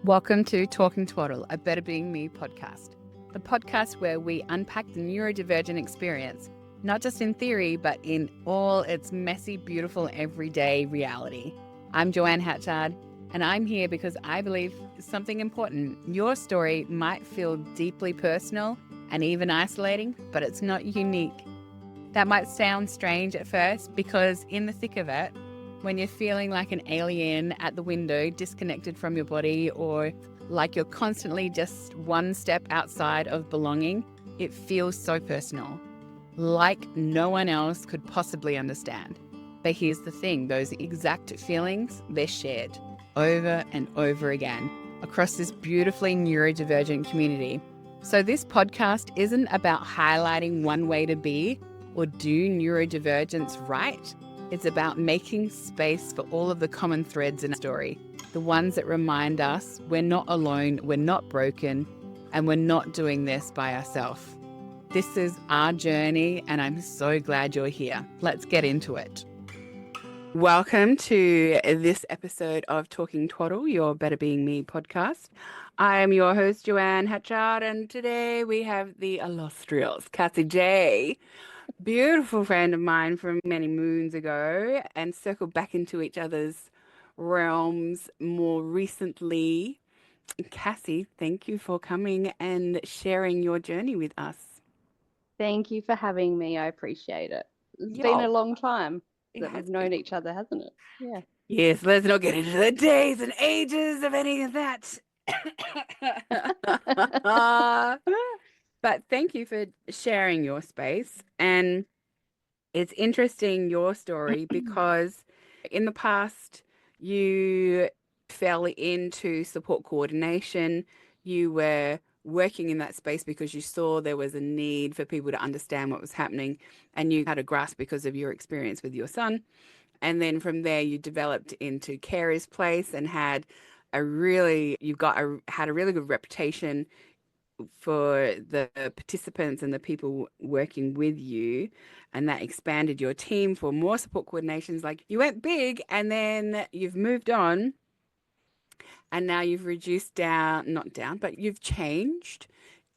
Welcome to Talking Twaddle, a Better Being Me podcast, the podcast where we unpack the neurodivergent experience, not just in theory, but in all its messy, beautiful, everyday reality. I'm Joanne Hatchard, and I'm here because I believe something important. Your story might feel deeply personal and even isolating, but it's not unique. That might sound strange at first because in the thick of it, when you're feeling like an alien at the window, disconnected from your body, or like you're constantly just one step outside of belonging, it feels so personal, like no one else could possibly understand. But here's the thing, those exact feelings, they're shared over and over again across this beautifully neurodivergent community. So this podcast isn't about highlighting one way to be or do neurodivergence right. It's about making space for all of the common threads in a story, the ones that remind us we're not alone, we're not broken, and we're not doing this by ourselves. This is our journey, and I'm so glad you're here. Let's get into it. Welcome to this episode of Talking Twaddle, your Better Being Me podcast. I am your host, Joanne Hatchard, and today we have the illustrious Cassie J, beautiful friend of mine from many moons ago, and circled back into each other's realms more recently. Cassie, thank you for coming and sharing your journey with us. Thank you for having me. I appreciate it. It's been Yo, a long time it that has we've known been. each other, hasn't it? Yeah. Yes, let's not get into the days and ages of any of that. But thank you for sharing your space. And it's interesting, your story, because in the past you fell into support coordination. You were working in that space because you saw there was a need for people to understand what was happening, and you had a grasp because of your experience with your son. And then from there you developed into carer's place and had a really good reputation for the participants and the people working with you, and that expanded your team for more support coordinations. Like, you went big and then you've moved on, and now you've reduced down, not down, but you've changed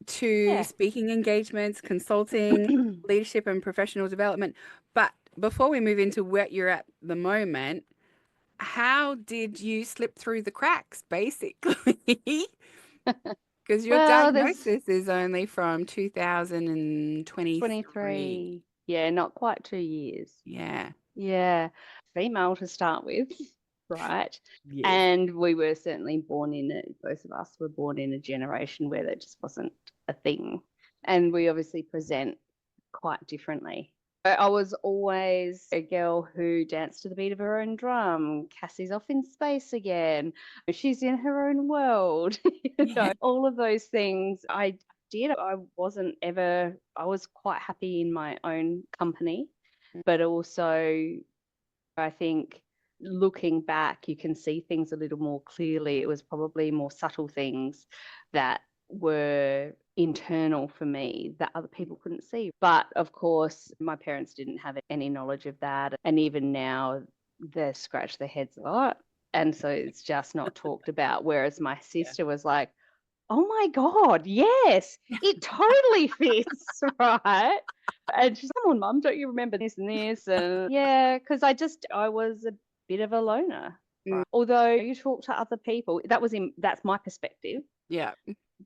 to Yeah. speaking engagements, consulting, leadership and professional development. But before we move into where you're at the moment, how did you slip through the cracks, basically? Because your Well, there's diagnosis is only from 2023. 23. Yeah, not quite 2 years. Yeah. Yeah. Female to start with, right? Yes. And we were certainly born in it. Both of us were born in a generation where that just wasn't a thing. And we obviously present quite differently. I was always a girl who danced to the beat of her own drum. Cassie's off in space again. She's in her own world. Yeah. All of those things I did. I was quite happy in my own company, but also I think looking back, you can see things a little more clearly. It was probably more subtle things that were internal for me that other people couldn't see. But of course, my parents didn't have any knowledge of that. And even now, they scratch their heads a lot. And so it's just not talked about. Whereas my Yeah. sister was like, oh my God, yes, it totally fits, right? And she's, come on, mum, don't you remember this and this? And yeah, because I was a bit of a loner. Mm. Although you talk to other people, that's my perspective. Yeah.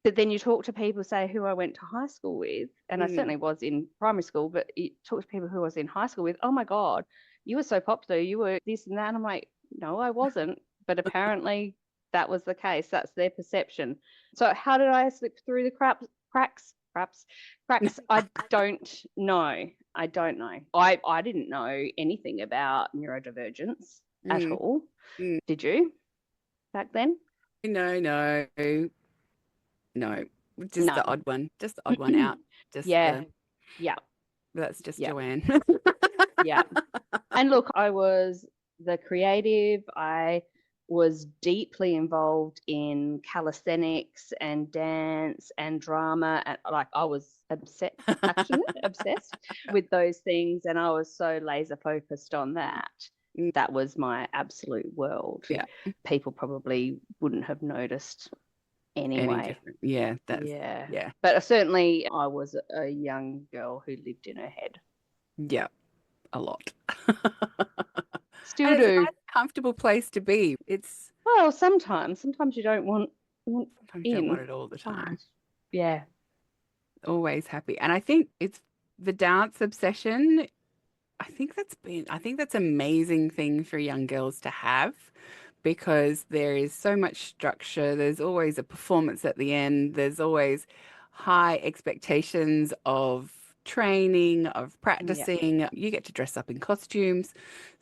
But then you talk to people, say, who I went to high school with, and I certainly was in primary school, but you talk to people who I was in high school with, oh my God, you were so popular, you were this and that. And I'm like, no, I wasn't. But apparently that was the case. That's their perception. So how did I slip through the cracks? I don't know. I don't know. I didn't know anything about neurodivergence at Mm. all. Mm. Did you back then? No. Just No. the odd one. Just the odd one out. Just Yeah. the Yeah. That's just Yeah. Joanne. Yeah. And look, I was the creative. I was deeply involved in calisthenics and dance and drama. And like I was obsessed with those things. And I was so laser focused on that. That was my absolute world. Yeah. People probably wouldn't have noticed Any anyway. different. Yeah. Yeah. Yeah. But certainly I was a young girl who lived in her head. Yeah. A lot. Still And it's a do. nice, comfortable place to be. It's Well, sometimes you don't want sometimes you don't want in, it all the but time. yeah. Always happy. And I think it's the dance obsession. I think that's an amazing thing for young girls to have because there is so much structure. There's always a performance at the end. There's always high expectations of training, of Yeah. practicing. You get to dress up in costumes.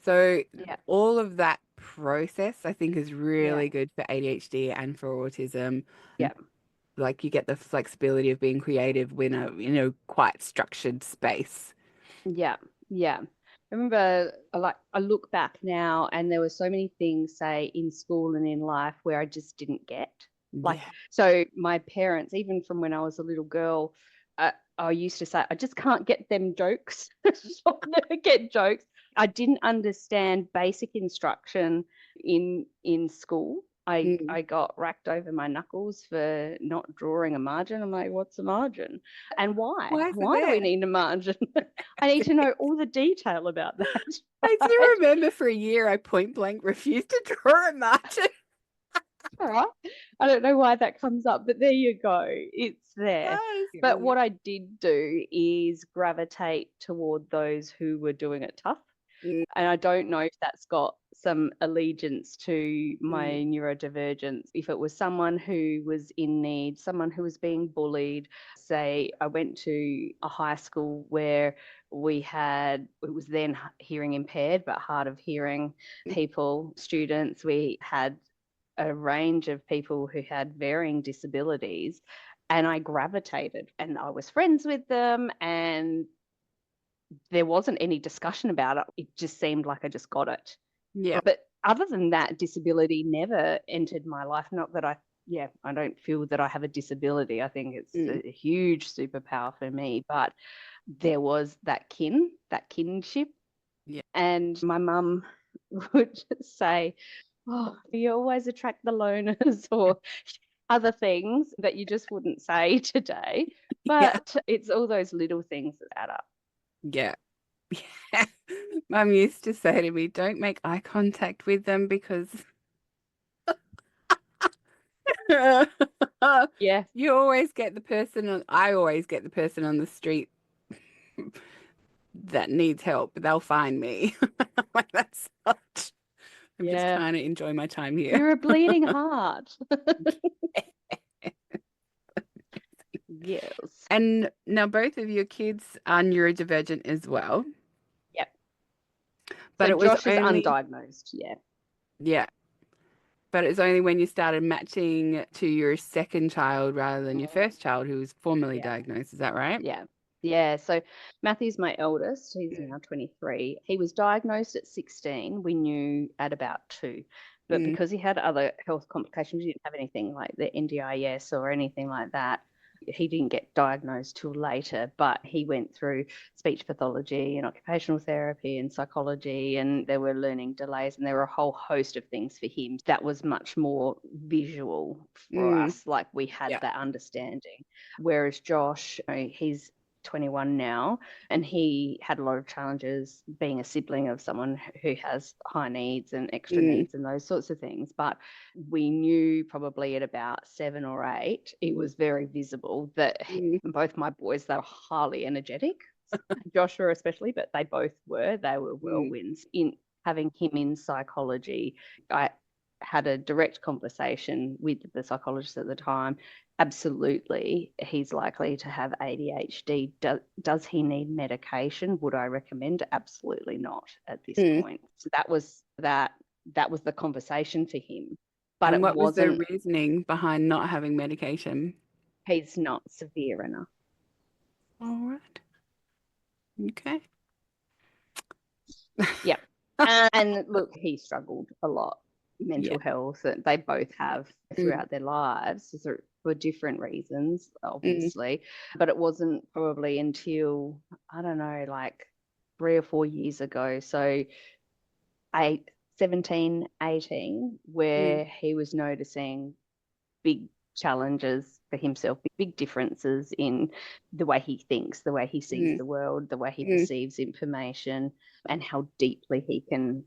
So Yeah. all of that process, I think, is Yeah. really good for ADHD and for autism. Yeah. Like you get the flexibility of being creative in a, quite structured space. Yeah. Yeah. I remember I look back now and there were so many things, say, in school and in life where I just didn't get. Like, Yeah. so my parents, even from when I was a little girl, I used to say, I just can't get them jokes. I'll never get jokes. I didn't understand basic instruction in school. Mm. I got racked over my knuckles for not drawing a margin. I'm like, what's a margin? And why? Why is it Why do there? we need a margin? I need to know all the detail about that. I do Right? remember for a year I point blank refused to draw a margin. All right. I don't know why that comes up, but there you go. It's there. It But does. what I did do is gravitate toward those who were doing it tough. Mm, And I don't know if that's got some allegiance to my mm, neurodivergence. If it was someone who was in need, someone who was being bullied, say, I went to a high school where it was then hearing impaired, but hard of hearing people, students. We had a range of people who had varying disabilities. And I gravitated and I was friends with them and there wasn't any discussion about it. It just seemed like I just got it. yeah. But other than that, disability never entered my life. Not that I don't feel that I have a disability. I think it's Mm, a huge superpower for me. But there was that kinship. yeah. And my mum would just say, oh, you always attract the loners or other things that you just wouldn't say today. Yeah. But it's all those little things that add up. Yeah. Yeah. Mum used to say to me, don't make eye contact with them because Yeah. I always get the person on the street that needs help. They'll find me. Like that's such. I'm just Yeah. trying to enjoy my time here. You're a bleeding heart. Yes. And now both of your kids are neurodivergent as well, Yep. but So it was Josh is only, undiagnosed. Yeah. yeah, but it was only when you started matching to your second child rather than your Mm, first child who was formally yeah. diagnosed. Is that right? Yeah. Yeah. So Matthew's my eldest. He's now 23. He was diagnosed at 16. We knew at about 2. But Mm, because he had other health complications, he didn't have anything like the NDIS or anything like that. He didn't get diagnosed till later, but he went through speech pathology and occupational therapy and psychology, and there were learning delays, and there were a whole host of things for him that was much more visual for mm, us. Like we had yeah. that understanding. Whereas Josh, he's 21 now, and he had a lot of challenges being a sibling of someone who has high needs and extra Mm, needs and those sorts of things. But we knew probably at about 7 or 8, it was very visible that mm, both my boys, they were highly energetic, Joshua especially, but they both were. They were mm, whirlwinds. In having him in psychology, I had a direct conversation with the psychologist at the time. Absolutely, he's likely to have ADHD. Does he need medication? Would I recommend? Absolutely not at this mm. point. So that was that. That was the conversation for him, but And it what was the wasn't. reasoning behind not having medication? He's not severe enough. All right. Okay. Yep. And look, he struggled a lot. Yeah. Mental health, that they both have Mm, throughout their lives for different reasons, mm, obviously. But it wasn't probably until, I don't know, like 3 or 4 years ago. So 17, 18, where he was noticing big challenges for himself, big differences in the way he thinks, the way he sees the world, the way he perceives information, and how deeply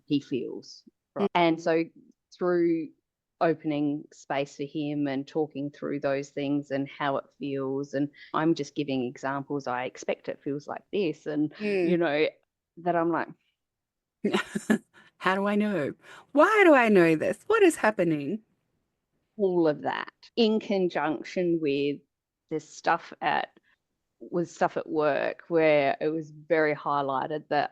he feels. Right? And so through opening space for him and talking through those things and how it feels, and I'm just giving examples. I expect it feels like this, and you know, that I'm like, how do I know? Why do I know this? What is happening? all of that in conjunction with this stuff at work where it was very highlighted that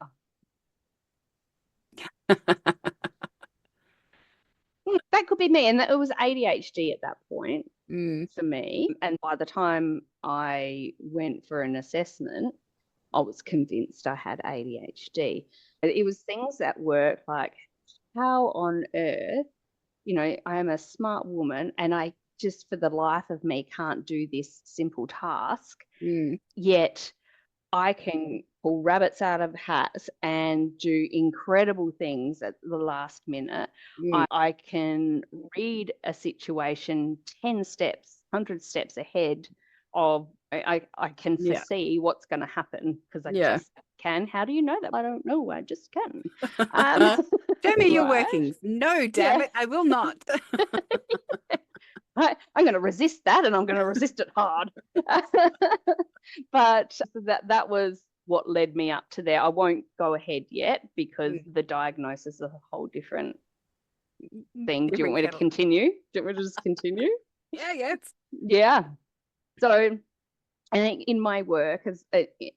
that could be me, and that it was ADHD at that point for me. And by the time I went for an assessment, I was convinced I had ADHD. It was things at work like, how on earth, you know, I am a smart woman and I just for the life of me can't do this simple task, yet I can pull rabbits out of hats and do incredible things at the last minute. I can read a situation 10 steps, 100 steps ahead of, I can foresee what's going to happen because I just can. How do you know that? I don't know. I just can. Show me your workings. No, damn it. I will not. I'm going to resist that, and I'm going to resist it hard. But that was what led me up to there. I won't go ahead yet because the diagnosis is a whole different thing. Do you want me to continue? Do you want me to just continue? Yeah. So I think in my work, as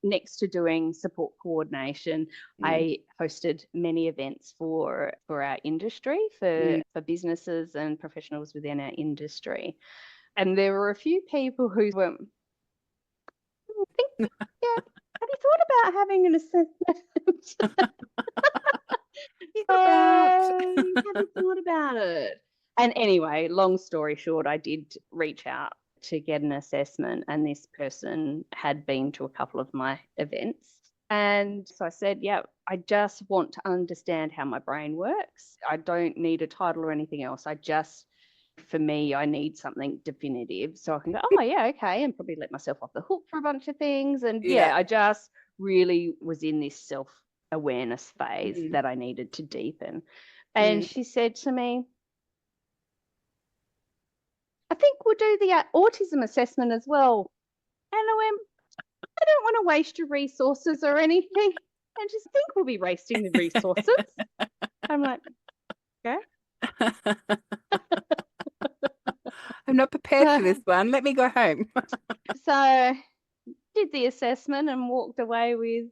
next to doing support coordination, I hosted many events for our industry, for businesses and professionals within our industry. And there were a few people who were, have you thought about having an assessment? Have you thought about it? And anyway, long story short, I did reach out to get an assessment, and this person had been to a couple of my events. And so I said, I just want to understand how my brain works. I don't need a title or anything else. For me, I need something definitive so I can go, okay, and probably let myself off the hook for a bunch of things. And I just really was in this self-awareness phase that I needed to deepen. And she said to me, I think we'll do the autism assessment as well. And I went, I don't want to waste your resources or anything. And just think we'll be wasting the resources. I'm like, okay. I'm not prepared for this one. Let me go home. So did the assessment and walked away with,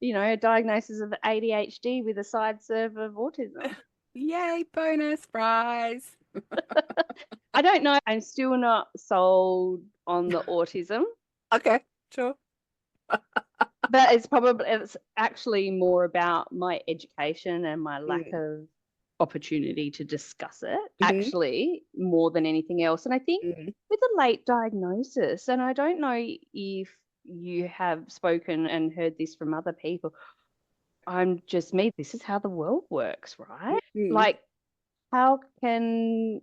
a diagnosis of ADHD with a side serve of autism. Yay, bonus prize. I don't know. I'm still not sold on the autism. Okay, sure. But it's actually more about my education and my lack of opportunity to discuss it, actually, more than anything else. And I think with a late diagnosis, and I don't know if you have spoken and heard this from other people, I'm just me. This is how the world works, right? Like, how can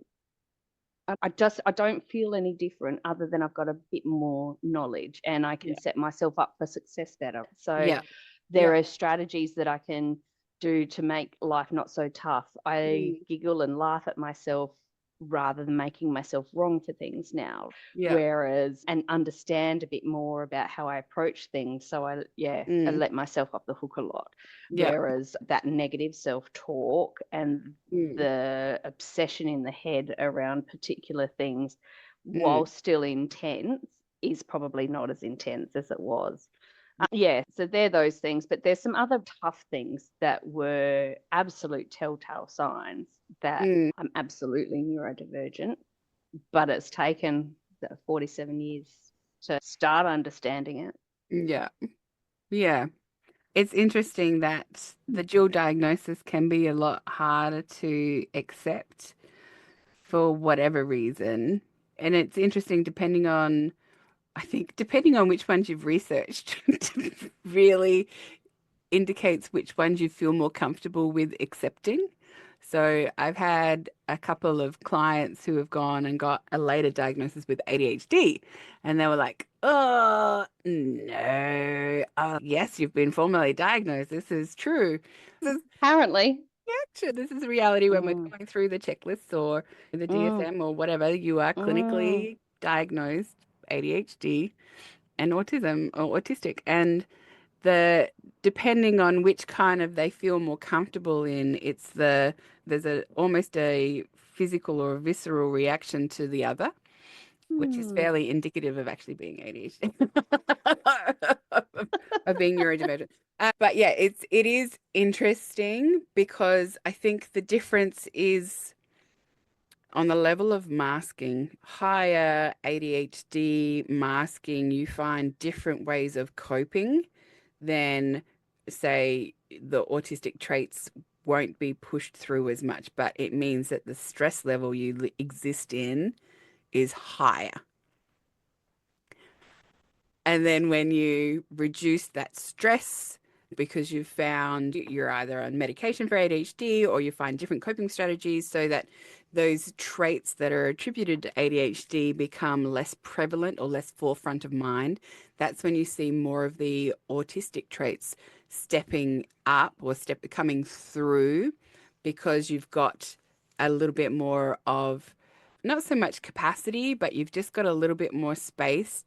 I don't feel any different other than I've got a bit more knowledge and I can set myself up for success better. So there are strategies that I can do to make life not so tough. I giggle and laugh at myself rather than making myself wrong for things now. Whereas, and understand a bit more about how I approach things. So I let myself off the hook a lot. Whereas that negative self-talk and the obsession in the head around particular things, while still intense, is probably not as intense as it was. So they're those things, but there's some other tough things that were absolute telltale signs that I'm absolutely neurodivergent, but it's taken 47 years to start understanding it. Yeah. It's interesting that the dual diagnosis can be a lot harder to accept for whatever reason. And it's interesting depending on which ones you've researched to really indicates which ones you feel more comfortable with accepting. So I've had a couple of clients who have gone and got a later diagnosis with ADHD, and they were like, "Oh, no. Yes, you've been formally diagnosed. This is true. This is Apparently. actually, this is reality when we're Mm, going through the checklists or the mm, DSM or whatever. You are mm. clinically diagnosed ADHD and autism or autistic. And the depending on which kind of they feel more comfortable in, there's a almost a physical or a visceral reaction to the other, which is Hmm. fairly indicative of actually being ADHD, of being neurodivergent. But yeah, it is interesting because I think the difference is on the level of masking. Higher ADHD masking, you find different ways of coping than, say, the autistic traits won't be pushed through as much, but it means that the stress level you exist in is higher. And then when you reduce that stress because you've found you're either on medication for ADHD or you find different coping strategies so that those traits that are attributed to ADHD become less prevalent or less forefront of mind, that's when you see more of the autistic traits stepping up or coming through because you've got a little bit more of not so much capacity, but you've just got a little bit more space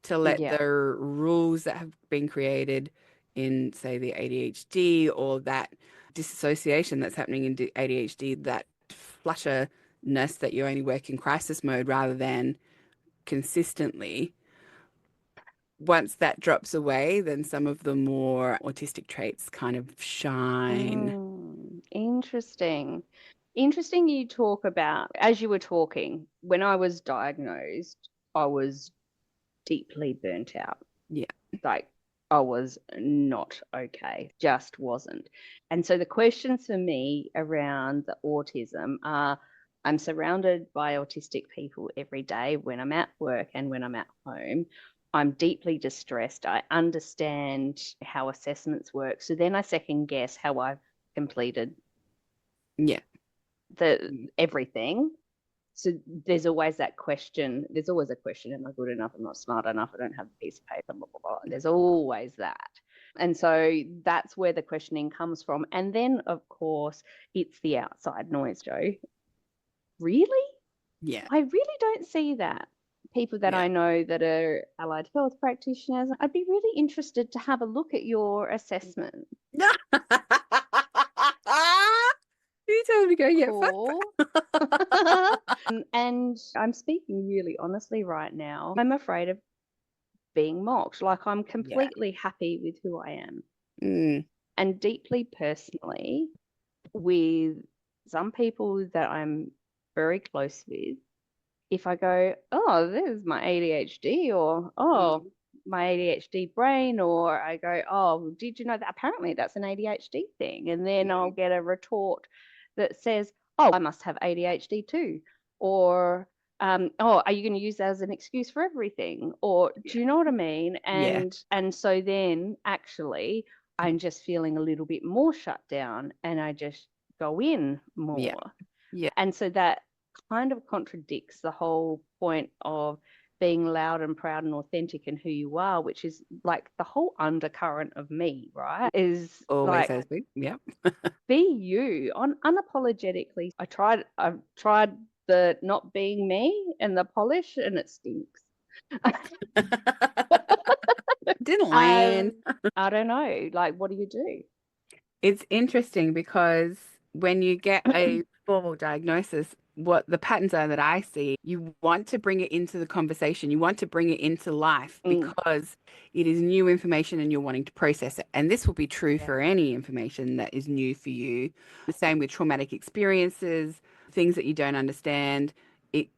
to let Yeah. the rules that have been created in, say, the ADHD or that disassociation that's happening in ADHD, that flutterness that you only work in crisis mode rather than consistently. Once that drops away, then some of the more autistic traits kind of shine. Interesting. Interesting you talk about, as you were talking, when I was diagnosed, I was deeply burnt out. Yeah. Like, I was not okay, just wasn't. And so the questions for me around the autism are, I'm surrounded by autistic people every day when I'm at work and when I'm at home. I'm deeply distressed. I understand how assessments work. So then I second guess how I've completed Yeah. the everything. So there's always that question. There's always a question: am I good enough? I'm not smart enough. I don't have a piece of paper. Blah blah blah. There's always that, and so that's where the questioning comes from. And then, of course, it's the outside noise, Joe. Really, Yeah. I really don't see that. People that Yeah. I know that are allied health practitioners, I'd be really interested to have a look at your assessment. You told me to go, yeah, fuck. Cool. And I'm speaking really honestly right now. I'm afraid of being mocked. Like, I'm Yeah. completely happy with who I am. Mm, And deeply personally, with some people that I'm very close with, if I go, oh, there's my ADHD, or oh, mm, my ADHD brain, or I go, oh, did you know that apparently that's an ADHD thing? And then I'll mm. get a retort that says, oh, I must have ADHD too. Or, oh, are you going to use that as an excuse for everything? Or Yeah. do you know what I mean? Yeah. And so then actually I'm just feeling a little bit more shut down and I just go in Yeah. more. Yeah. And so that kind of contradicts the whole point of being loud and proud and authentic in who you are, which is like the whole undercurrent of me, right? Is Always like has been. Yeah. be you on unapologetically. I've tried the not being me and the polish and it stinks. Didn't land. um, I don't know. Like, what do you do? It's interesting because when you get a formal diagnosis, what the patterns are that I see, you want to bring it into the conversation. You want to bring it into life Mm, because it is new information and you're wanting to process it. And this will be true yeah, for any information that is new for you. The same with traumatic experiences, things that you don't understand. It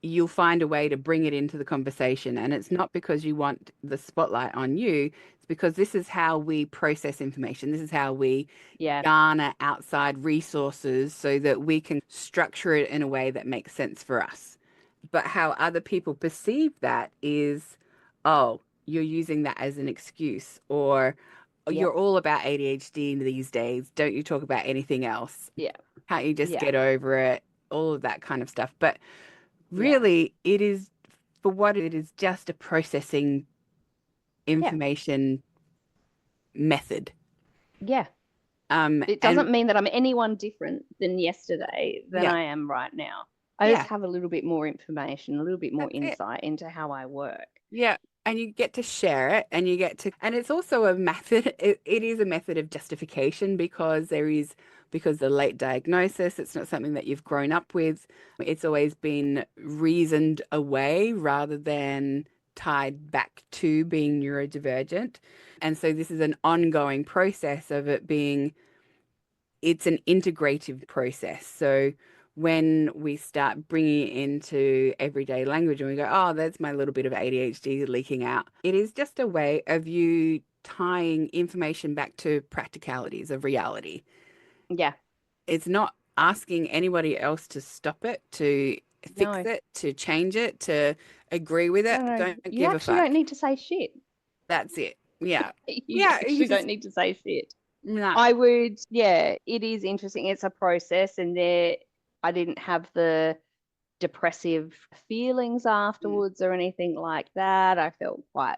You'll find a way to bring it into the conversation. And it's not because you want the spotlight on you, it's because this is how we process information. This is how we yeah, garner outside resources so that we can structure it in a way that makes sense for us. But how other people perceive that is, oh, you're using that as an excuse, or you're all about ADHD these days. Don't you talk about anything else? Yeah. Can't you just Yeah. get over it? All of that kind of stuff. But Yeah. really, it is, for what it is, just a processing Yeah. information method. Yeah. It And doesn't mean that I'm anyone different than yesterday than yeah, I am right now. I just yeah, have a little bit more information, a little bit more that's it. insight into how I work. Yeah. And you get to share it and you get to, and it's also a method, it is a method of justification because the late diagnosis, it's not something that you've grown up with. It's always been reasoned away rather than tied back to being neurodivergent. And so this is an ongoing process of it being, it's an integrative process. So when we start bringing it into everyday language and we go, oh, that's my little bit of ADHD leaking out, it is just a way of you tying information back to practicalities of reality. Yeah. It's not asking anybody else to stop it, to fix No. it, to change it, to agree with it. No. Don't You give a actually don't fuck. need to say shit. That's it. Yeah. You Yeah. You actually just, don't need to say shit. nah. I would, yeah, it is interesting. It's a process, and I didn't have the depressive feelings afterwards or anything like that. I felt quite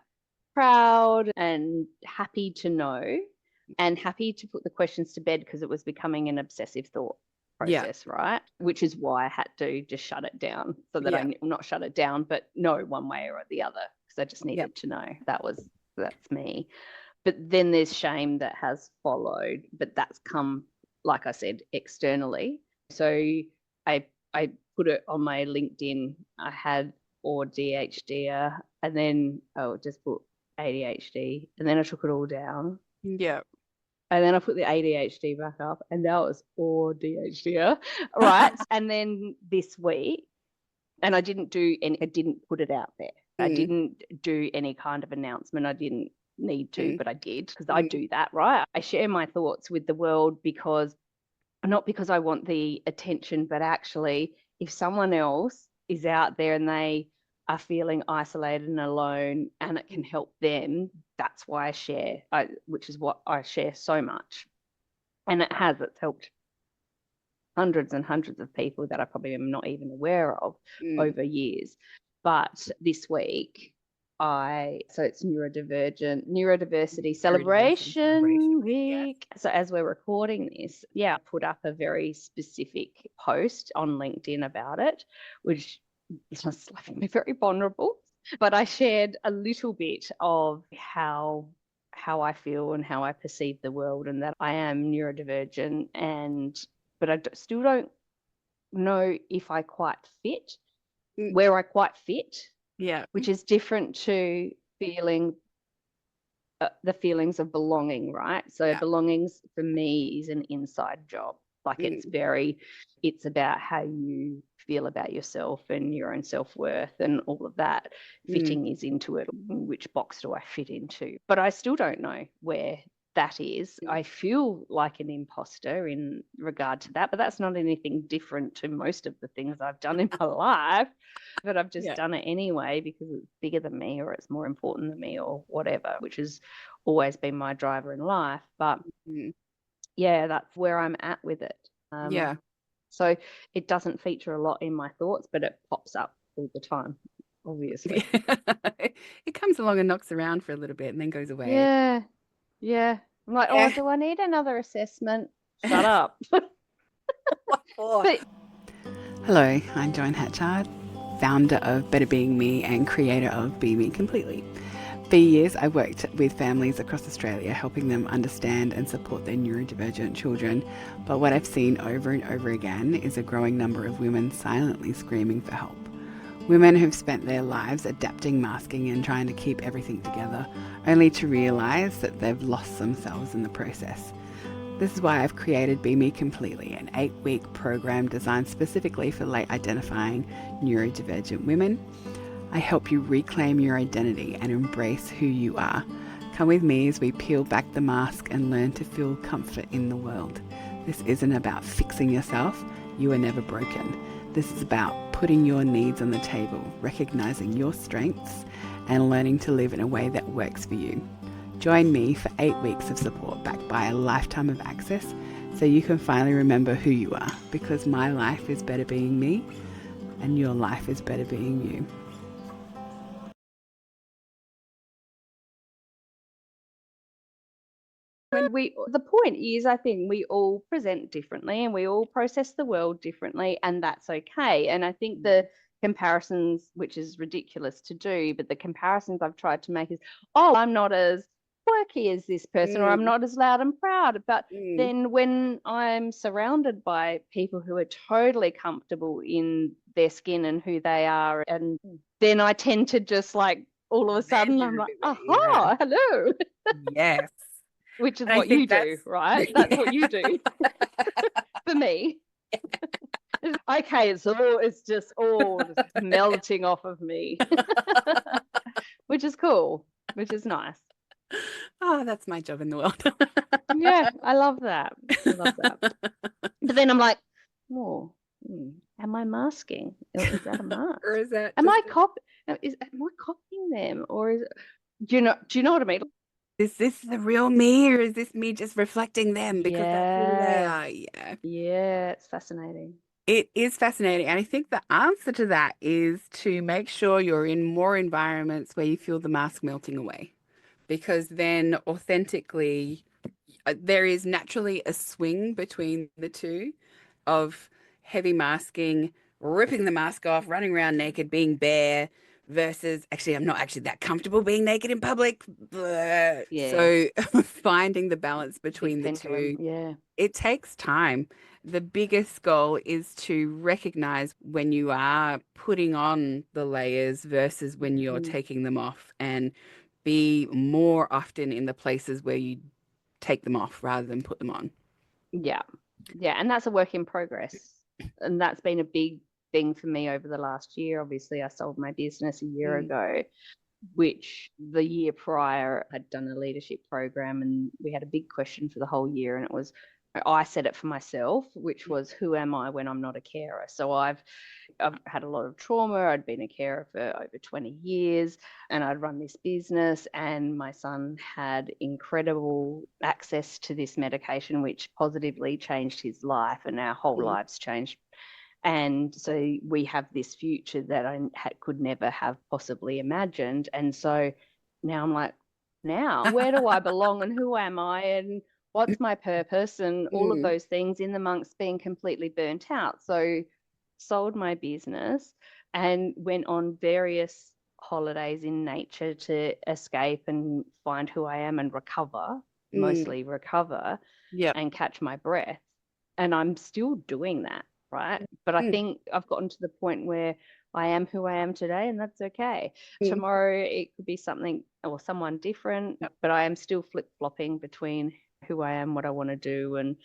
proud and happy to know and happy to put the questions to bed because it was becoming an obsessive thought Yeah. process, right? Which is why I had to just shut it down so that Yeah. not shut it down, but know one way or the other because I just Yeah. needed to know that's me. But then there's shame that has followed, but that's come, like I said, externally. So I put it on my LinkedIn. I had ADHD, and then I just put ADHD, and then I took it all down. Yeah. And then I put the ADHD back up, and now it's ADHD, right? And then this week, and I didn't put it out there. I didn't do any kind of announcement. I didn't need to, but I did because I do that, right? I share my thoughts with the world not because I want the attention, but actually if someone else is out there and they are feeling isolated and alone and it can help them, that's why I share, which is what I share so much. And it's helped hundreds and hundreds of people that I probably am not even aware of over years. But this week, so it's neurodiversity celebration week. Yes. So as we're recording this, I put up a very specific post on LinkedIn about it, which is just left me very vulnerable. But I shared a little bit of how I feel and how I perceive the world, and that I am neurodivergent, but I still don't know if I quite fit, where I quite fit. Yeah. Which is different to feeling the feelings of belonging, right? So belongings for me is an inside job. Like it's about how you feel about yourself and your own self-worth and all of that. Fitting is into it. Which box do I fit into? But I still don't know where that is. I feel like an imposter in regard to that, but that's not anything different to most of the things I've done in my life. But I've just done it anyway because it's bigger than me or it's more important than me or whatever, which has always been my driver in life. But that's where I'm at with it. So it doesn't feature a lot in my thoughts, but it pops up all the time, obviously. It comes along and knocks around for a little bit and then goes away. Yeah. I'm like, oh, do I need another assessment? Shut up. What for? Hello, I'm Joanne Hatchard, founder of Better Being Me and creator of Be Me Completely. For years, I worked with families across Australia, helping them understand and support their neurodivergent children. But what I've seen over and over again is a growing number of women silently screaming for help. Women who've spent their lives adapting, masking and trying to keep everything together, only to realise that they've lost themselves in the process. This is why I've created Be Me Completely, an 8-week program designed specifically for late identifying neurodivergent women. I help you reclaim your identity and embrace who you are. Come with me as we peel back the mask and learn to feel comfort in the world. This isn't about fixing yourself. You are never broken. This is about putting your needs on the table, recognizing your strengths, and learning to live in a way that works for you. Join me for 8 weeks of support backed by a lifetime of access so you can finally remember who you are, because my life is better being me and your life is better being you. The point is, I think we all present differently and we all process the world differently, and that's okay. And I think the comparisons, which is ridiculous to do, but the comparisons I've tried to make is, oh, I'm not as quirky as this person, or I'm not as loud and proud. But then when I'm surrounded by people who are totally comfortable in their skin and who they are, and then I tend to just like all of a sudden I'm like, aha, hello. Yes. Which is what you do, right? That's what you do for me. Okay, it's just all melting off of me, which is cool, which is nice. Oh, that's my job in the world. Yeah, I love that. I love that. But then I'm like, oh, am I masking? Is that a mask? Or is that am I copying them? Or do you know what I mean? Is this the real me, or is this me just reflecting them because that's who they are? Yeah, it's fascinating. It is fascinating. And I think the answer to that is to make sure you're in more environments where you feel the mask melting away. Because then authentically, there is naturally a swing between the two of heavy masking, ripping the mask off, running around naked, being bare, versus actually, I'm not actually that comfortable being naked in public. Blah. Yeah. So finding the balance between the two, it takes time. The biggest goal is to recognize when you are putting on the layers versus when you're taking them off, and be more often in the places where you take them off rather than put them on. Yeah. And that's a work in progress. And that's been a big thing for me over the last year. Obviously, I sold my business a year ago, which the year prior I'd done a leadership program, and we had a big question for the whole year. And it was, I said it for myself, which was, who am I when I'm not a carer? So I've had a lot of trauma. I'd been a carer for over 20 years and I'd run this business, and my son had incredible access to this medication, which positively changed his life, and our whole lives changed. And so we have this future that I could never have possibly imagined. And so now I'm like, now where do I belong and who am I and what's my purpose and all of those things, in amongst being completely burnt out. So sold my business and went on various holidays in nature to escape and find who I am and recover, mostly recover, and catch my breath. And I'm still doing that, right? But I think I've gotten to the point where I am who I am today, and that's okay. Tomorrow it could be something or someone different, but I am still flip-flopping between who I am, what I want to do. And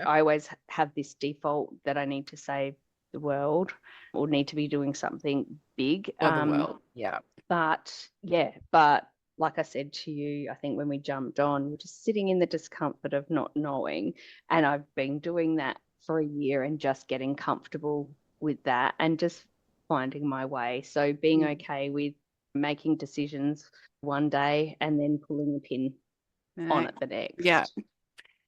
I always have this default that I need to save the world or need to be doing something big. For the world. But like I said to you, I think when we jumped on, we're just sitting in the discomfort of not knowing. And I've been doing that for a year and just getting comfortable with that and just finding my way. So being okay with making decisions one day and then pulling the pin on it the next. Yeah.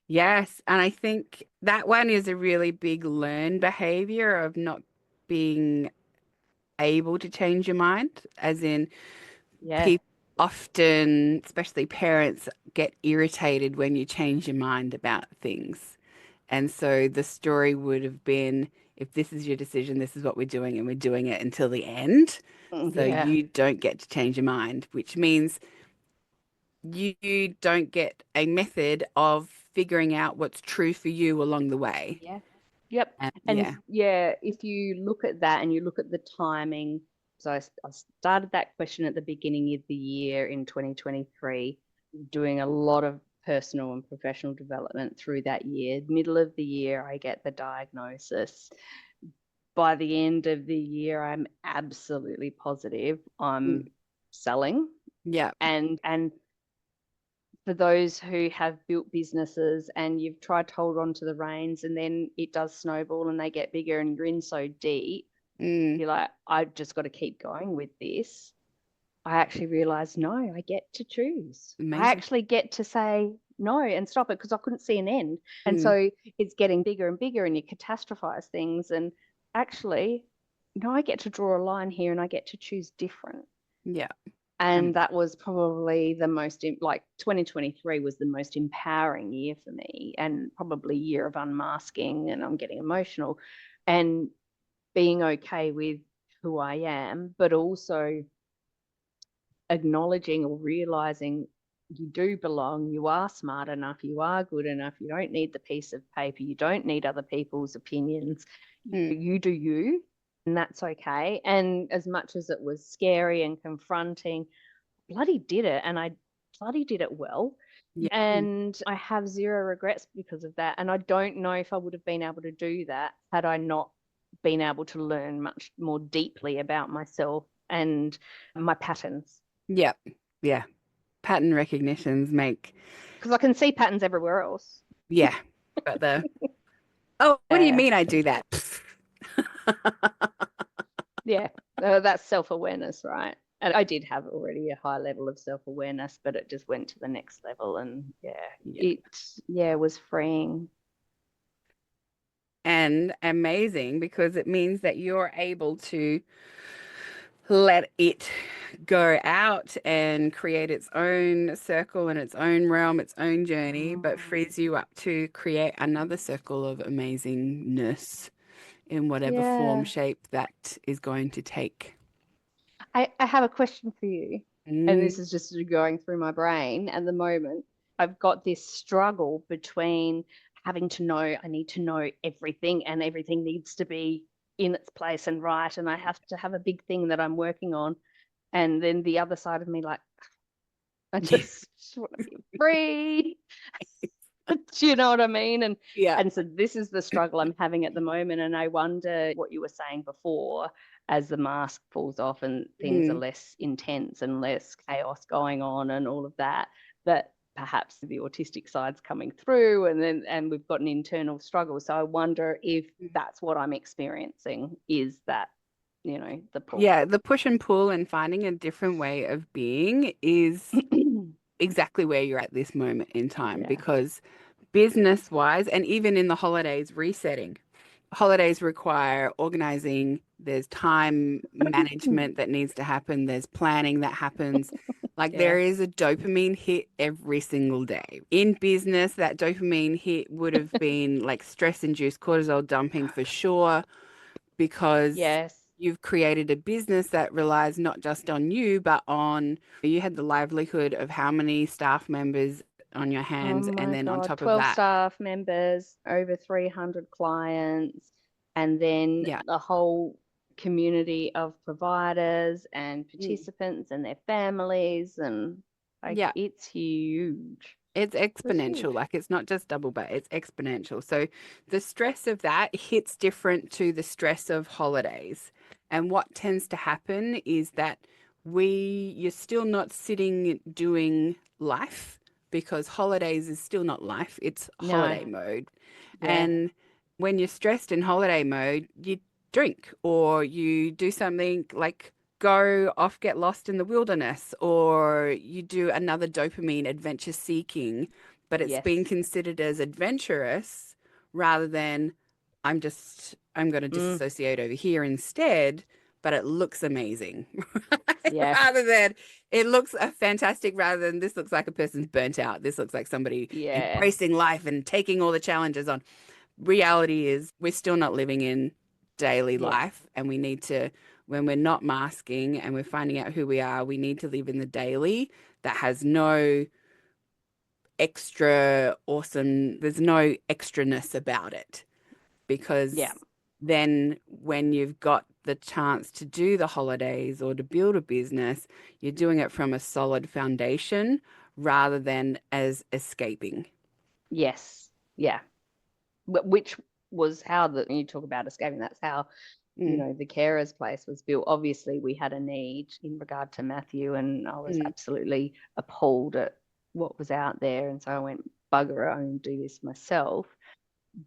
Yes. And I think that one is a really big learned behavior of not being able to change your mind, as in people often, especially parents, get irritated when you change your mind about things. And so the story would have been, if this is your decision, this is what we're doing, and we're doing it until the end. So you don't get to change your mind, which means you don't get a method of figuring out what's true for you along the way. If you look at that and you look at the timing, so I started that question at the beginning of the year in 2023, doing a lot of personal and professional development through that year. Middle of the year, I get the diagnosis. By the end of the year, I'm absolutely positive I'm selling. And for those who have built businesses and you've tried to hold on to the reins and then it does snowball and they get bigger and you're in so deep, you're like, I've just got to keep going with this. I actually realized, no, I get to choose. I Amazing. actually get to say no and stop it because I couldn't see an end. And so it's getting bigger and bigger and you catastrophize things. And actually, no, I get to draw a line here and I get to choose different. Yeah. And that was probably the most, like 2023 was the most empowering year for me, and probably year of unmasking, and I'm getting emotional and being okay with who I am, but also acknowledging or realizing you do belong, you are smart enough, you are good enough, you don't need the piece of paper, you don't need other people's opinions, you do you, and that's okay. And as much as it was scary and confronting, bloody did it, and I bloody did it well. Yeah. And I have zero regrets because of that. And I don't know if I would have been able to do that had I not been able to learn much more deeply about myself and my patterns. Yeah. Yeah. Pattern recognitions make, Because I can see patterns everywhere else. yeah. But oh, what do you mean I do that? Yeah, that's self-awareness, right? And I did have already a high level of self-awareness, but it just went to the next level. And it was freeing. And amazing, because it means that you're able to let it go out and create its own circle and its own realm, its own journey, but frees you up to create another circle of amazingness in whatever form, shape that is going to take. I have a question for you, and this is just going through my brain at the moment. I've got this struggle between having to know, I need to know everything, and everything needs to be in its place and right, and I have to have a big thing that I'm working on. And then the other side of me, like, I just want to be free. Do you know what I mean? And so this is the struggle I'm having at the moment. And I wonder what you were saying before, as the mask falls off and things are less intense and less chaos going on and all of that, that perhaps the autistic side's coming through, and we've got an internal struggle. So I wonder if that's what I'm experiencing, is that, the pull. Yeah, the push and pull and finding a different way of being is exactly where you're at this moment in time, because business wise, and even in the holidays, resetting. Holidays require organizing, there's time management that needs to happen, there's planning that happens. Like there is a dopamine hit every single day. In business, that dopamine hit would have been like stress-induced cortisol dumping for sure, because you've created a business that relies not just on you, but on, you had the livelihood of how many staff members on your hands, and then on top of 12 that, staff members, over 300 clients, and then the whole community of providers and participants and their families, and it's huge. It's exponential. Like it's not just double, but it's exponential. So the stress of that hits different to the stress of holidays. And what tends to happen is that you're still not sitting doing life, because holidays is still not life. It's holiday mode. And when you're stressed in holiday mode, you drink or you do something like go off, get lost in the wilderness, or you do another dopamine adventure seeking, but it's being considered as adventurous rather than I'm going to disassociate over here instead, but it looks amazing. Rather than it looks fantastic, rather than this looks like a person's burnt out. This looks like somebody embracing life and taking all the challenges on. Reality is we're still not living in daily life, and we need to, when we're not masking and we're finding out who we are, we need to live in the daily that has no extra awesome, there's no extraness about it. Because then when you've got the chance to do the holidays or to build a business, you're doing it from a solid foundation rather than as escaping. Yes. Yeah. Which was how you talk about escaping, that's how the carer's place was built. Obviously we had a need in regard to Matthew, and I was absolutely appalled at what was out there, and so I went, bugger it, I'm going to do this myself.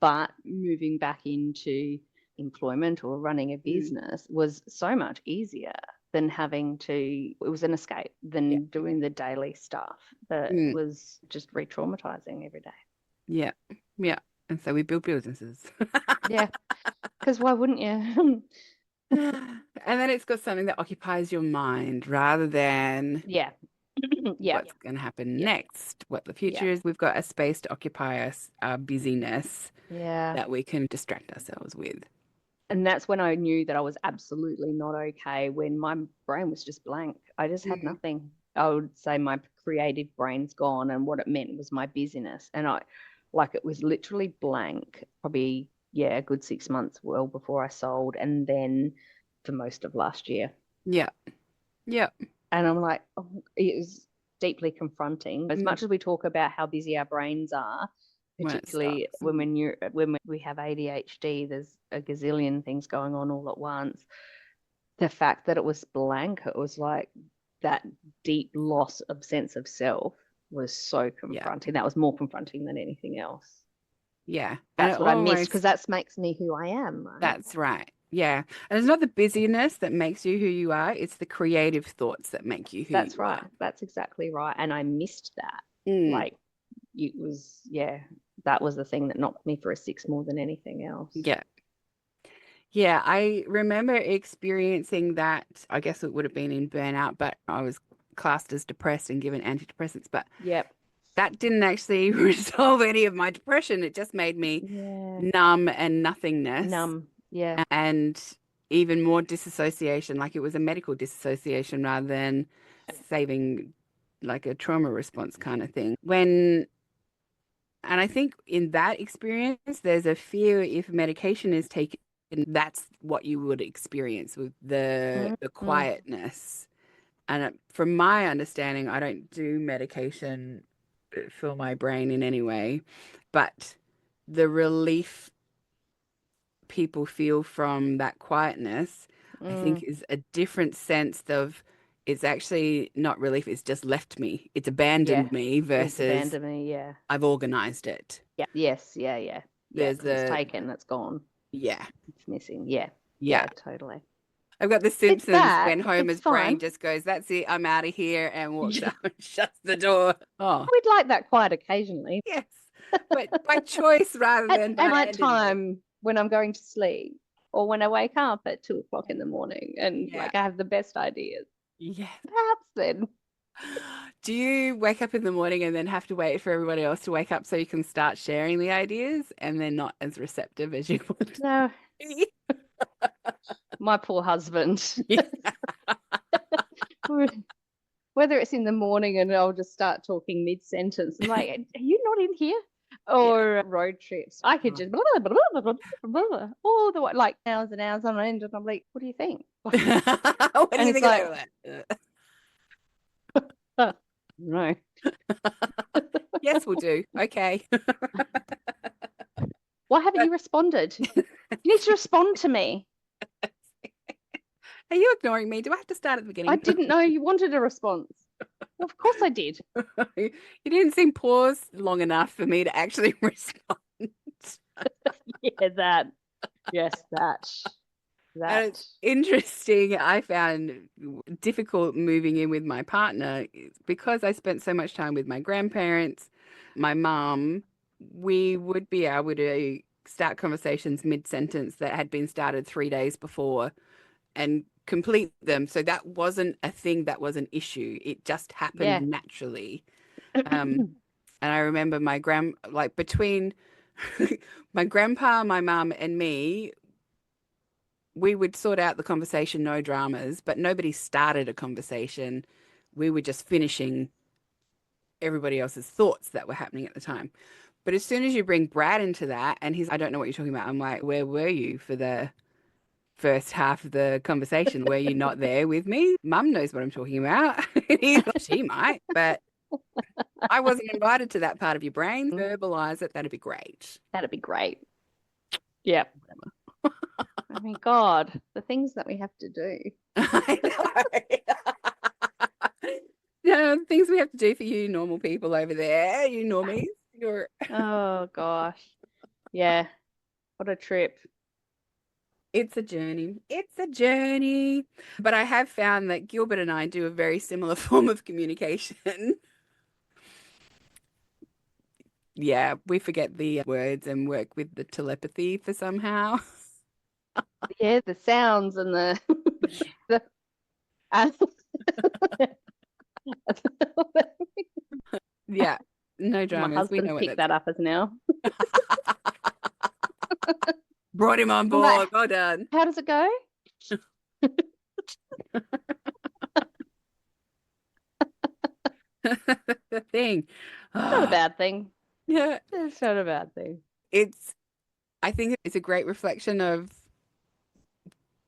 But moving back into employment or running a business was so much easier. than having to, it was an escape than doing the daily stuff that was just re-traumatizing every day. Yeah. Yeah. And so we build businesses. Yeah. Because why wouldn't you? And then it's got something that occupies your mind rather than Yeah. Yeah. what's going to happen next, what the future Yeah. is. We've got a space to occupy us, our busyness Yeah. that we can distract ourselves with. And that's when I knew that I was absolutely not okay, when my brain was just blank. I just had nothing. I would say my creative brain's gone, and what it meant was my busyness. And it was literally blank, probably, a good 6 months well before I sold, and then for most of last year. Yeah. Yeah. And I'm like, it was deeply confronting. As much as we talk about how busy our brains are, particularly when we have ADHD, there's a gazillion things going on all at once. The fact that it was blank, it was like that deep loss of sense of self was so confronting. That was more confronting than anything else. Yeah. That's what I missed, because that makes me who I am. Right? That's right. Yeah. And it's not the busyness that makes you who you are. It's the creative thoughts that make you who you right. are. That's exactly right. And I missed that. Like, it was, that was the thing that knocked me for a six more than anything else. Yeah. Yeah. I remember experiencing that. I guess it would have been in burnout, but I was classed as depressed and given antidepressants. But that didn't actually resolve any of my depression. It just made me numb and nothingness. Yeah. And even more disassociation, like it was a medical disassociation rather than saving, like a trauma response kind of thing. And I think in that experience, there's a fear if medication is taken, that's what you would experience with the quietness. And from my understanding, I don't do medication for my brain in any way, but the relief people feel from that quietness, I think, is a different sense of, it's actually not relief, it's just left me. It's abandoned me versus it's abandoned me, I've organized it. Yeah. Yes, yeah. There's it's taken, it's gone. Yeah. It's missing. Yeah, totally. I've got The Simpsons when Homer's brain just goes, that's it, I'm out of here, and walks out and shuts the door. Oh. We'd like that quiet occasionally. Yes. But by choice rather than by night time when I'm going to sleep, or when I wake up at 2 o'clock in the morning and I have the best ideas. Yeah. Perhaps then. Do you wake up in the morning and then have to wait for everybody else to wake up so you can start sharing the ideas, and they're not as receptive as you would? No. My poor husband. Whether it's in the morning and I'll just start talking mid-sentence, I'm like, are you not in here? Or road trips, I could just blah, blah, blah, blah, blah, blah, all the way, like hours and hours on end, and I'm like, what do you think? What do you think of that? No. Yes, we'll do. Okay. Why haven't you responded? You need to respond to me. Are you ignoring me? Do I have to start at the beginning? I didn't know you wanted a response. Well, of course I did. You didn't seem paused long enough for me to actually respond. That. Yes, that. And it's interesting. I found difficult moving in with my partner because I spent so much time with my grandparents, my mum. We would be able to start conversations mid-sentence that had been started 3 days before and complete them. So that wasn't a thing, that was an issue. It just happened naturally. And I remember between my grandpa, my mum, and me, we would sort out the conversation, no dramas, but nobody started a conversation. We were just finishing everybody else's thoughts that were happening at the time. But as soon as you bring Brad into that, and I don't know what you're talking about. I'm like, where were you for the first half of the conversation? Were you not there with me? Mum knows what I'm talking about. She might, but I wasn't invited to that part of your brain. Verbalize it. That'd be great. That'd be great. Yeah. I mean, God, the things that we have to do. I know. Things we have to do for you normal people over there, you normies. Oh, gosh. Yeah. What a trip. It's a journey. It's a journey. But I have found that Gilbert and I do a very similar form of communication. Yeah, we forget the words and work with the telepathy for somehow. Yeah, the sounds and the the Yeah, no my dramas. We know husband's what picked that's that up as now. brought him on I'm like, board. Well done. how does it go? The thing. Not a Ah, bad thing. yeah, It's not a bad thing. it's, I think it's a great reflection of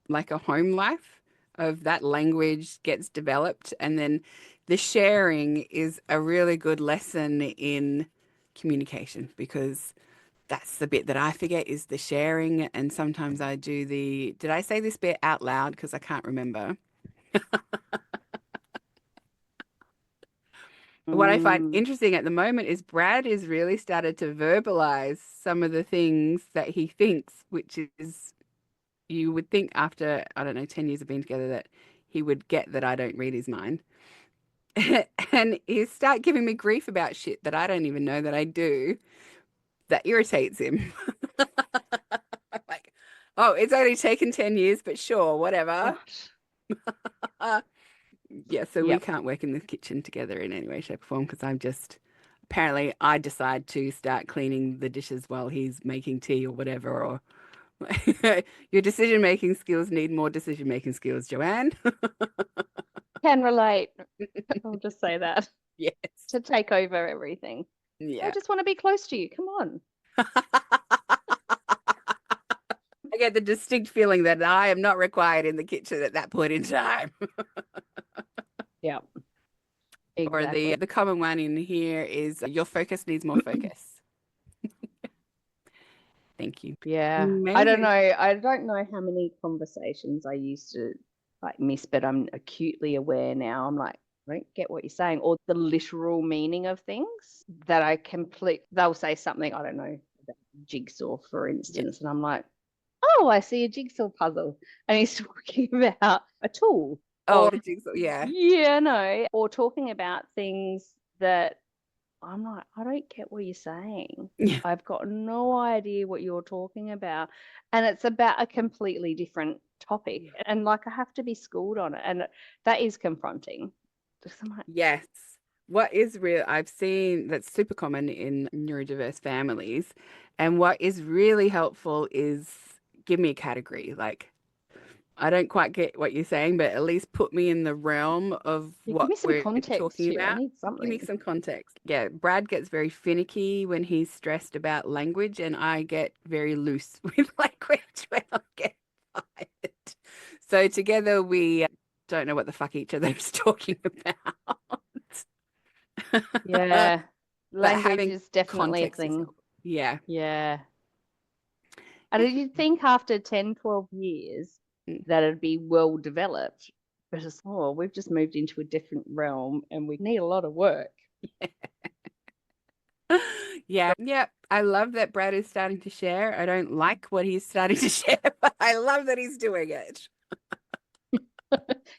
like a home life, of that language gets developed. And then the sharing is a really good lesson in communication because that's the bit that I forget is the sharing. And sometimes I do did I say this bit out loud? Because I can't remember. What I find Mm, interesting at the moment is Brad is really started to verbalize some of the things that he thinks, which is you would think after, I don't know, 10 years of being together that he would get that I don't read his mind. And he start giving me grief about shit that I don't even know that I do that irritates him. Like, oh, it's only taken 10 years, but sure, whatever. gosh. Uh, yeah, so we Yep. can't work in the kitchen together in any way, shape, or form because I'm just apparently I decide to start cleaning the dishes while he's making tea or whatever. Or your decision making skills need more decision making skills, Joanne. Can relate. I'll just say that. Yes. To take over everything. I Yeah. just want to be close to you. Come on. I get the distinct feeling that I am not required in the kitchen at that point in time. Yep. Or Exactly. the common one in here is your focus needs more focus. Thank you. Yeah. I don't know. Amazing. I don't know how many conversations I used to like miss, but I'm acutely aware now. I'm like, I don't get what you're saying, or the literal meaning of things that they'll say something, I don't know, about jigsaw, for Yeah. instance, and I'm like, oh, I see a jigsaw puzzle. And he's talking about a tool. Oh, Or the jigsaw. Yeah. yeah, no, or talking about things that I'm like, I don't get what you're saying. Yeah. I've got no idea what you're talking about. And it's about a completely different topic. And like, I have to be schooled on it. And that is confronting. Just I'm like, Yes. What is real, I've seen that's super common in neurodiverse families. And what is really helpful is give me a category. Like, I don't quite get what you're saying, but at least put me in the realm of you give what me some we're context talking here. I about. need Give me something. some context. Yeah, Brad gets very finicky when he's stressed about language, and I get very loose with language when I get tired. So together we don't know what the fuck each other is talking about. Yeah. But Language having is definitely a context is thing. helpful. Yeah. Yeah. And you'd think after 10, 12 years Mm. that it'd be well developed. But it's, oh, we've just moved into a different realm and we need a lot of work. Yeah. Yeah. I love that Brad is starting to share. I don't like what he's starting to share, but I love that he's doing it.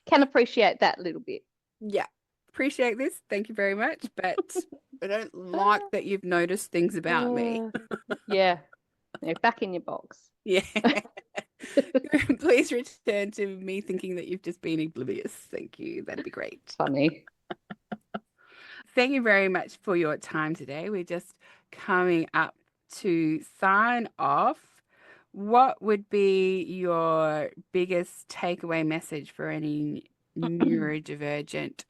Can appreciate that little bit. Yeah. Appreciate this. Thank you very much. But I don't like that you've noticed things about me. Uh, yeah. Back in your box. Yeah. Please return to me thinking that you've just been oblivious. Thank you. That'd be great. Funny. Thank you very much for your time today. We're just coming up to sign off. What would be your biggest takeaway message for any neurodivergent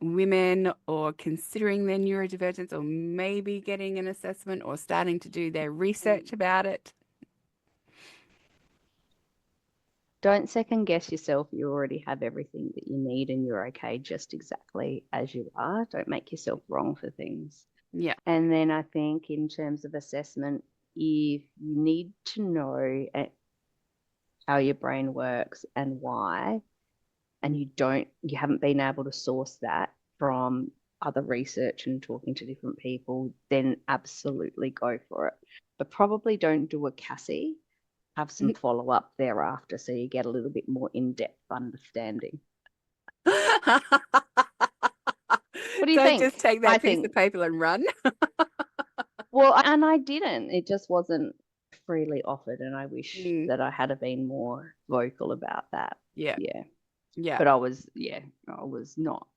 women or considering their neurodivergence or maybe getting an assessment or starting to do their research about it? Don't second guess yourself. You already have everything that you need and you're okay just exactly as you are. Don't make yourself wrong for things. Yeah. And then I think in terms of assessment, if you need to know how your brain works and why, and you haven't been able to source that from other research and talking to different people, then absolutely go for it. But probably don't do a Cassie. have some follow-up thereafter so you get a little bit more in-depth understanding. What do you think? Just take that piece of paper and run. Well, and I didn't. It just wasn't freely offered, and I wish that I had been more vocal about that. Yeah. But I was not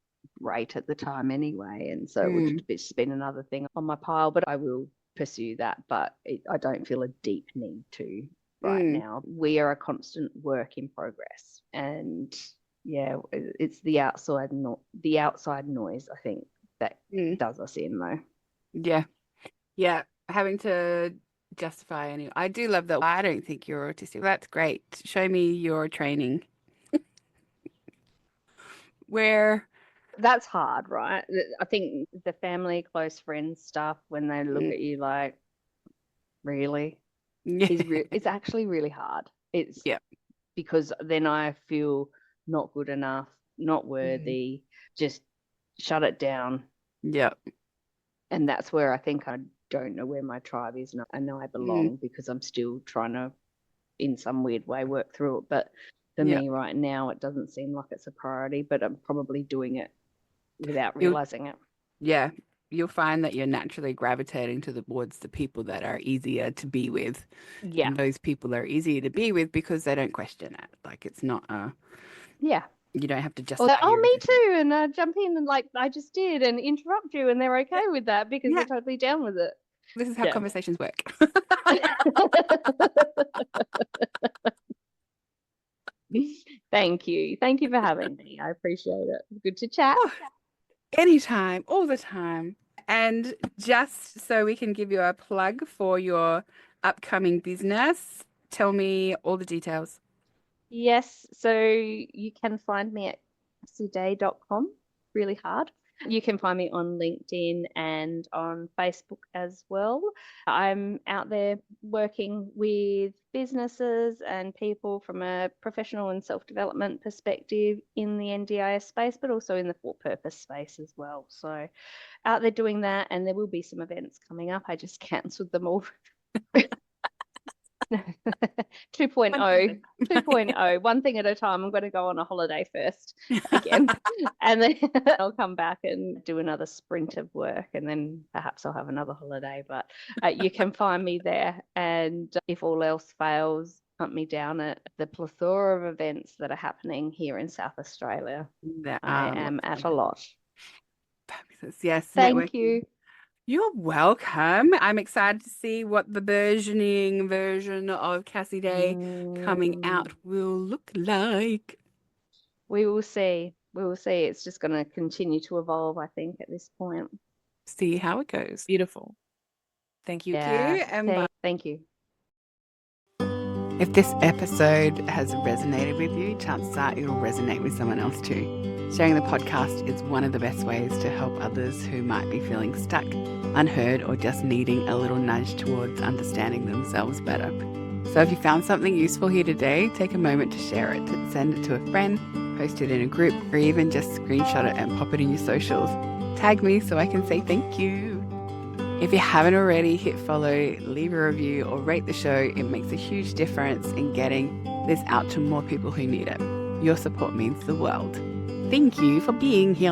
great at the time anyway, and so it would have just been another thing on my pile. But I will pursue that, but I don't feel a deep need to right now. We are a constant work in progress, and it's the outside noise, I think, that does us in, though. Yeah, having to justify any. I do love that. I don't think you're autistic. That's great. Show me your training. Where that's hard, right? I think the family, close friends stuff, when they look at you like, really, it's actually really hard. It's because then I feel not good enough, not worthy, just shut it down. And that's where I think I don't know where my tribe is. I know I belong because I'm still trying to, in some weird way, work through it. But for me right now, it doesn't seem like it's a priority, but I'm probably doing it without realizing it. Yeah. You'll find that you're naturally gravitating towards the people that are easier to be with. Yeah. And those people are easier to be with because they don't question it. Like, it's not you don't have to just me too, and jump in and like I just did and interrupt you, and they're okay with that because they're totally down with it. This is how conversations work. Thank you for having me. I appreciate it. Good to chat. Anytime, all the time. And just so we can give you a plug for your upcoming business, tell me all the details. Yes, so you can find me at cassieday.com, really hard. You can find me on LinkedIn and on Facebook as well. I'm out there working with businesses and people from a professional and self-development perspective in the NDIS space, but also in the for-purpose space as well. So out there doing that, and there will be some events coming up. I just cancelled them all. 2.0, one thing at a time. I'm going to go on a holiday first again, and then I'll come back and do another sprint of work, and then perhaps I'll have another holiday. But you can find me there, and if all else fails, hunt me down at the plethora of events that are happening here in South Australia. I am at a lot. Fabulous. Yes. Thank you. You're welcome. I'm excited to see what the burgeoning version of Cassie Day coming out will look like. We will see. It's just going to continue to evolve, I think, at this point. See how it goes. Beautiful. Thank you. Thank you. If this episode has resonated with you, chances are it'll resonate with someone else too. Sharing the podcast is one of the best ways to help others who might be feeling stuck, unheard, or just needing a little nudge towards understanding themselves better. So if you found something useful here today, take a moment to share it, send it to a friend, post it in a group, or even just screenshot it and pop it in your socials. Tag me so I can say thank you. If you haven't already, hit follow, leave a review, or rate the show. It makes a huge difference in getting this out to more people who need it. Your support means the world. Thank you for being here.